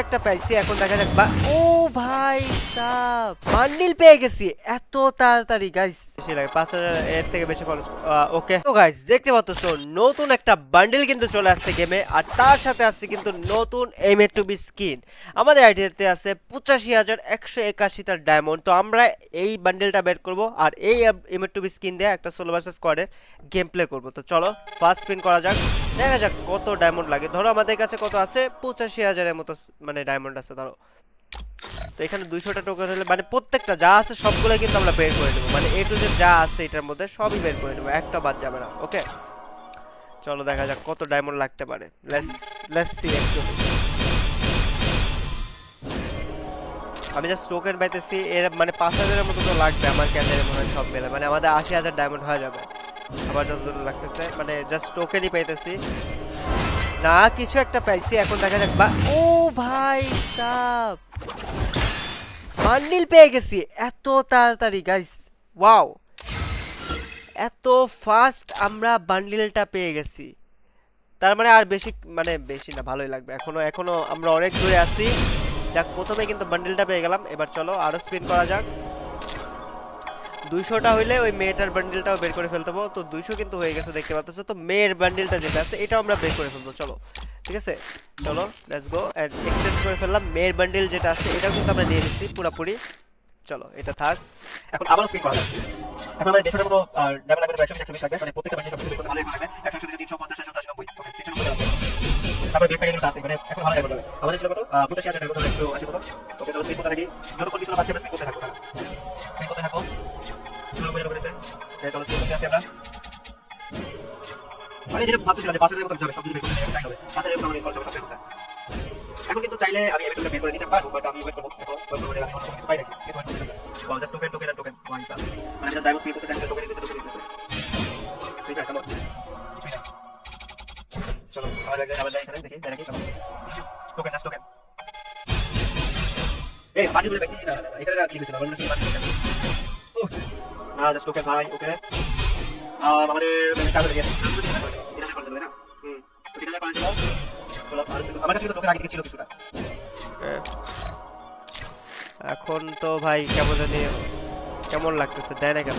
একটা পাইছি, এখন দেখা যাক। ও ভাই সাব, বান্ডিল পেয়ে গেছি এত তাড়াতাড়ি গাইস। বেশি লাগে 5000 এর থেকে বেশি খরচ। ওকে তো গাইস, দেখতে পাচ্ছো নতুন একটা বান্ডিল কিন্তু চলে আসছে গেমে, আর তার সাথে আসছে কিন্তু নতুন M2B স্কিন। আমাদের আইডিতে আছে 85,181টা ডায়মন্ড। তো আমরা এই বান্ডিলটা বের করব, আর এই M2B স্কিন দিয়ে একটা সোলো ভার্সেস স্কোয়াডের গেম প্লে করবো। তো চলো ফার্স্ট স্পিন করা যাক, দেখা যাক কত ডায়মন্ড লাগে। ধরো আমাদের কাছে কত আছে, 85,000-এর মতো মানে ডায়মন্ড আছে ধরো। তো এখানে 200টা টোকেন হলে মানে প্রত্যেকটা যা আছে সবগুলো কিন্তু আমরা বের করে নেবো, মানে A to Z যা আছে এটার মধ্যে সবই বের করে নেবো, একটা বাদ যাবে না। ওকে চলো দেখা যাক কত ডায়মন্ড লাগতে পারে। Let's see actually. আমি জাস্ট টোকেন পাইতেছি এর মানে 5000-এর মতো তো লাগবে আমার ক্যান্ডেলের মনে হয় সব মিলে, মানে আমাদের 80,000 ডায়মন্ড হয়ে যাবে আমার যতদূর লাগতেছে। মানে জাস্ট টোকেনই পাইতেছি না, কিছু একটা পাইছি, এখন দেখা যাক। ও ভাই সাব, বান্ডিল পেয়ে গেছি এত তাড়াতাড়ি গাইস। ওয়াও, এত ফাস্ট আমরা বান্ডিলটা পেয়ে গেছি। তার মানে আর বেশি, মানে বেশি না, ভালোই লাগবে। এখনো এখনো আমরা অনেক দূরে আছি। যাক, প্রথমে কিন্তু বান্ডিলটা পেয়ে গেলাম। এবার চলো আরো স্পিন করা যাক। 200টা হইলে ওই মেয়েটার বান্ডিলটাও বের করে ফেলতে পারবো। তো 200 কিন্তু হয়ে গেছে দেখতে পাচ্ছ। তো মেয়ের বান্ডিলটা যেটা আছে এটাও আমরা বের করে ফেলবো। চলো ঠিক আছে, চলো লেটস গো। এন্ড এক্সচেঞ্জ করে ফেললাম। মেয়ের বান্ডিল যেটা আছে এটাও কিন্তু আমরা নিয়ে নিচ্ছি পুরোপুরি। চলো এটা থাক। এখন আবার স্পিন করা যাক। এখন আমাদের 150টার মতো ডাবল লাগবে, 120 থাকবে, মানে প্রত্যেকটা বান্ডিল সবকিছু বের করতে ভালো লাগবে। 100 থেকে 350 80 90 ওকে 390। তারপর ব্যাক প্যাকেট আছে, মানে এখন ভালো লাগবে। আমাদের ছিল কত 85,000 ডায়মন্ড, 180 কত। ওকে চলো স্পিন করতে থাকি, যতক্ষণ কিছু না পাচ্ছি আমরা স্পিন করতে থাকবো। স্পিন করতে থাকো, শুরু করে করেছে। চলো স্পিন করতে আসি আমরা। মানে যেটা ভাবতেছিলাম যে 5,000 এর মতো যাবে, সব কিছু বের করতে টাইম হবে। 5,000 এর মতো আমাদের খরচ হবে সব বের করতে। এখন কিন্তু চাইলে আমি এমএটুটা বের করে নিতে পারবো, বাট আমি ওয়েট করবো। এখন ওয়েট করবো, আমি কোনো কিছু পাই নাকি কিন্তু ওয়েট করতে থাকবো। জাস্ট টোকেন টোকেন আর টোকেন ওয়ান শট, মানে আমি ডায়মন্ড স্পিন করতে চাই, টোকেন দিতে টোকেন দিতে। ঠিক আছে চলো চলো আবার যাই এখানে দেখি তাই নাকি। চলো টোকেন জাস্ট টোকেন। এই পার্টি বলে দেখি না, এখানে কি কিছু না, বলুন কি পার্টি টোকেন। না জাস্ট টোকেন ভাই। ওকে আমাদের কাজ হয়ে গেছে, এটা করতে হবে না। তো এটা করা ছিল। চলো আমার কাছে তো টোকেন আগে থেকে ছিল কিছুটা। এখন তো ভাই কেমন জানি কেমন লাগতেছে, দেয় না কেন।